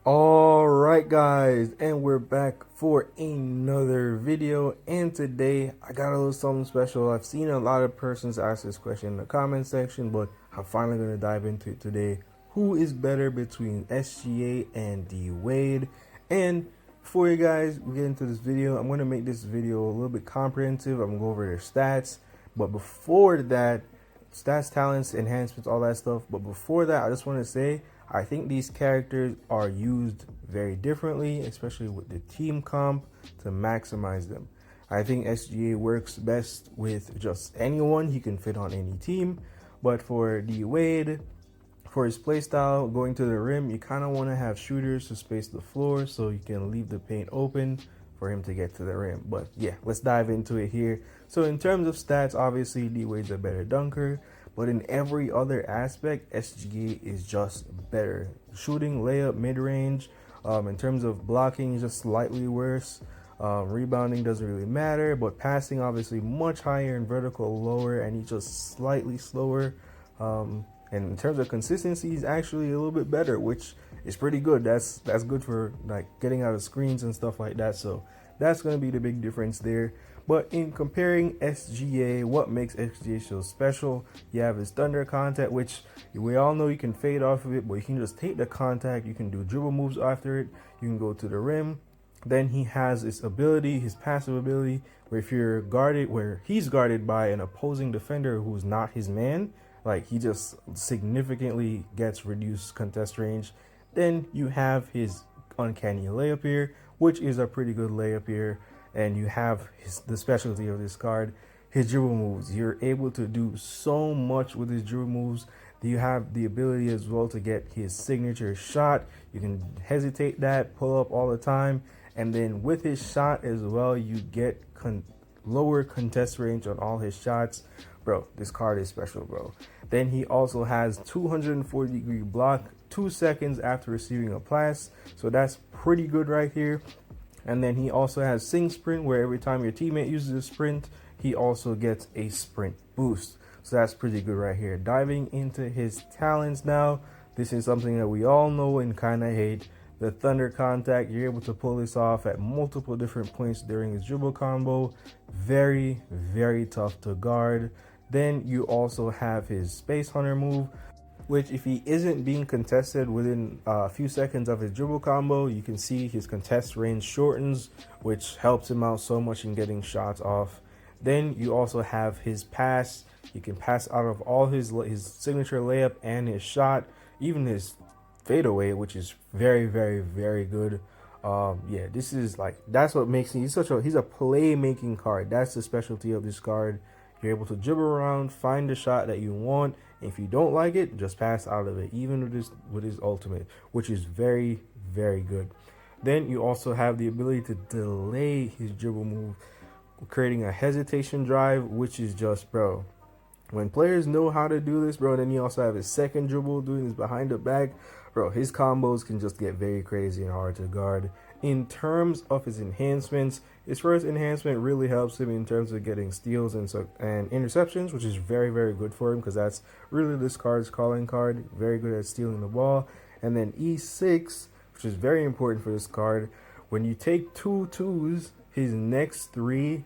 Alright guys, and we're back for another video, and today I got a little something special. I've seen a lot of persons ask this question in the comment section, but I'm finally going to dive into it today. Who is better between SGA and Dwade? And before you guys get into this video, I'm going to make this video a little bit comprehensive. I'm going to go over their stats, but before that, stats, talents, enhancements, all that stuff. But before that, I just want to say I think these characters are used very differently, especially with the team comp, to maximize them. I think SGA works best with just anyone. He can fit on any team. But for Dwade, for his playstyle, going to the rim, you kind of want to have shooters to space the floor so you can leave the paint open for him to get to the rim. But yeah, let's dive into it here. So in terms of stats, obviously Dwade's a better dunker, but in every other aspect, SGA is just better. Shooting, layup, mid-range. In terms of blocking, is just slightly worse. Rebounding doesn't really matter, but passing obviously much higher and vertical lower, and he's just slightly slower. And in terms of consistency, he's actually a little bit better, which is pretty good. That's good for like getting out of screens and stuff like that. So that's going to be the big difference there. But in comparing SGA, what makes SGA so special? You have his thunder contact, which we all know you can fade off of it, but you can just take the contact. You can do dribble moves after it. You can go to the rim. Then he has this ability, his passive ability, where if you're guarded, where he's guarded by an opposing defender who's not his man, like he just significantly gets reduced contest range. Then you have his uncanny layup here, which is a pretty good layup here. And you have the specialty of this card, his dribble moves. You're able to do so much with his dribble moves. You have the ability as well to get his signature shot. You can hesitate that, pull up all the time. And then with his shot as well, you get lower contest range on all his shots. Bro, this card is special, bro. Then he also has 240-degree block 2 seconds after receiving a pass. So that's pretty good right here. And then he also has Sing Sprint, where every time your teammate uses a sprint, he also gets a sprint boost. So that's pretty good right here. Diving into his talents now, this is something that we all know and kind of hate. The thunder contact, you're able to pull this off at multiple different points during his dribble combo. Very, very tough to guard. Then you also have his Space Hunter move, which if he isn't being contested within a few seconds of his dribble combo, you can see his contest range shortens, which helps him out so much in getting shots off. Then you also have his pass. You can pass out of all his signature layup and his shot, even his fadeaway, which is very, very, very good. Yeah, this is like, that's what makes him, he's a playmaking card. That's the specialty of this card. You're able to dribble around, find the shot that you want. If you don't like it, just pass out of it, even with his ultimate, which is very, very good. Then you also have the ability to delay his dribble move, creating a hesitation drive, which is just, bro, when players know how to do this, bro. Then you also have his second dribble doing this behind the back, bro. His combos can just get very crazy and hard to guard. In terms of his enhancements, his first enhancement really helps him in terms of getting steals and interceptions, which is very, very good for him because that's really this card's calling card. Very good at stealing the ball. And then E6, which is very important for this card. When you take 2 twos, his next 3,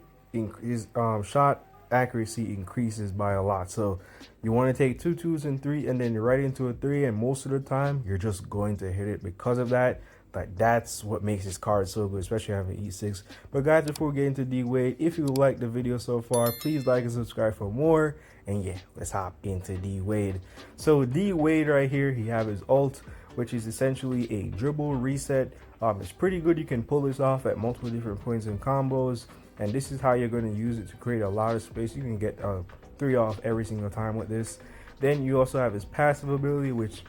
his shot accuracy increases by a lot. So you want to take 2 twos and 3, and then you're right into a 3, and most of the time you're just going to hit it because of that. Like, that's what makes this card so good, especially having E6. But guys, before we get into Dwade, if you liked the video so far, please like and subscribe for more. And yeah, let's hop into Dwade. So Dwade right here, he have his ult, which is essentially a dribble reset. It's pretty good. You can pull this off at multiple different points in combos, and this is how you're going to use it to create a lot of space. You can get 3 off every single time with this. Then you also have his passive ability, which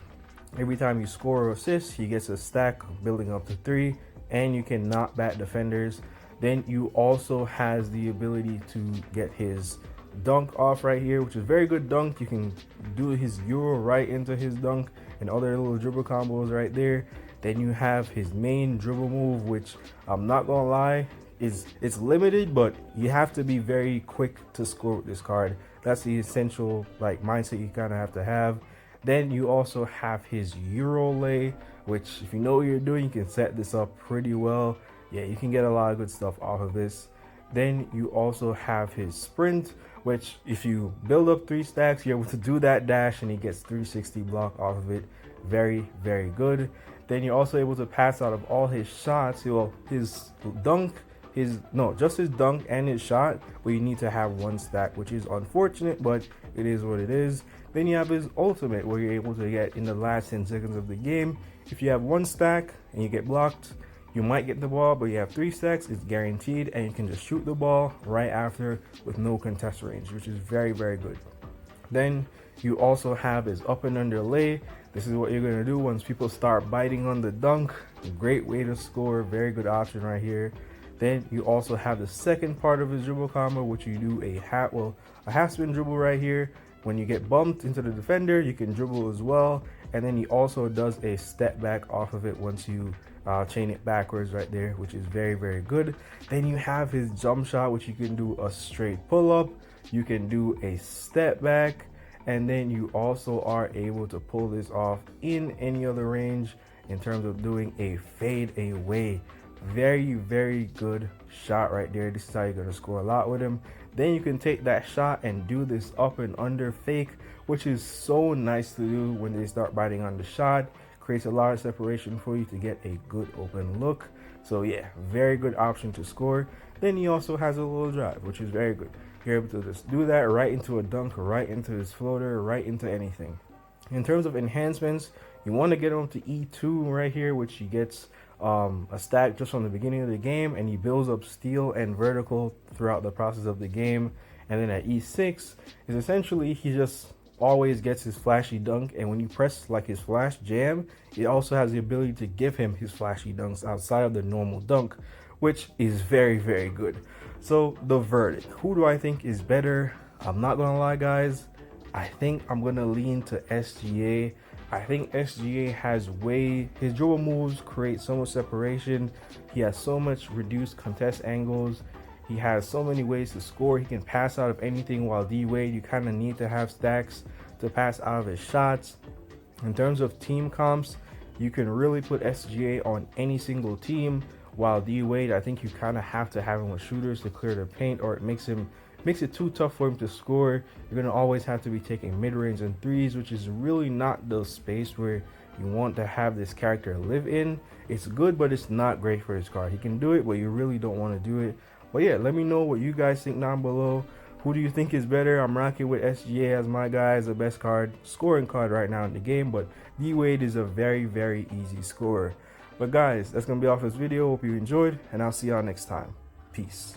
every time you score or assist, he gets a stack building up to 3, and you can knock back defenders. Then you also has the ability to get his dunk off right here, which is very good dunk. You can do his Euro right into his dunk and other little dribble combos right there. Then you have his main dribble move, which I'm not gonna lie, it's limited, but you have to be very quick to score with this card. That's the essential like mindset you kind of have to have. Then you also have his Euro lay, which if you know what you're doing, you can set this up pretty well. Yeah, you can get a lot of good stuff off of this. Then you also have his sprint, which if you build up 3 stacks, you're able to do that dash and he gets 360 block off of it. Very, very good. Then you're also able to pass out of all his shots. Well, his dunk, just his dunk and his shot, but you need to have 1 stack, which is unfortunate, but it is what it is. Then you have his ultimate, where you're able to get in the last 10 seconds of the game. If you have 1 stack and you get blocked, you might get the ball, but you have 3 stacks, it's guaranteed, and you can just shoot the ball right after with no contest range, which is very, very good. Then you also have his up and under lay. This is what you're going to do once people start biting on the dunk. A great way to score, very good option right here. Then you also have the second part of his dribble combo, which you do a half spin dribble right here. When you get bumped into the defender, you can dribble as well. And then he also does a step back off of it once you chain it backwards right there, which is very, very good. Then you have his jump shot, which you can do a straight pull up. You can do a step back. And then you also are able to pull this off in any other range in terms of doing a fade away. Very, very good shot right there. This is how you're going to score a lot with him. Then you can take that shot and do this up and under fake, which is so nice to do when they start biting on the shot. Creates a lot of separation for you to get a good open look. So yeah, very good option to score. Then he also has a little drive, which is very good. You're able to just do that right into a dunk, right into his floater, right into anything. In terms of enhancements, you want to get him to E2 right here, which he gets a stack just from the beginning of the game, and he builds up steal and vertical throughout the process of the game. And then at E6 is essentially he just always gets his flashy dunk, and when you press like his flash jam, it also has the ability to give him his flashy dunks outside of the normal dunk, which is very, very good. So the verdict, who do I think is better? I'm not gonna lie, guys, I think I'm gonna lean to SGA. I think SGA has his dribble moves create so much separation. He has so much reduced contest angles. He has so many ways to score. He can pass out of anything, while Dwade, you kind of need to have stacks to pass out of his shots. In terms of team comps, you can really put SGA on any single team, while Dwade, I think you kind of have to have him with shooters to clear the paint, or it makes it too tough for him to score. You're going to always have to be taking mid-range and threes, which is really not the space where you want to have this character live in. It's good, but it's not great for his card. He can do it, but you really don't want to do it. But yeah, let me know what you guys think down below. Who do you think is better? I'm rocking with SGA as my guy, as the best scoring card right now in the game, but Dwade is a very, very easy scorer. But guys, that's going to be all for this video. Hope you enjoyed, and I'll see y'all next time. Peace.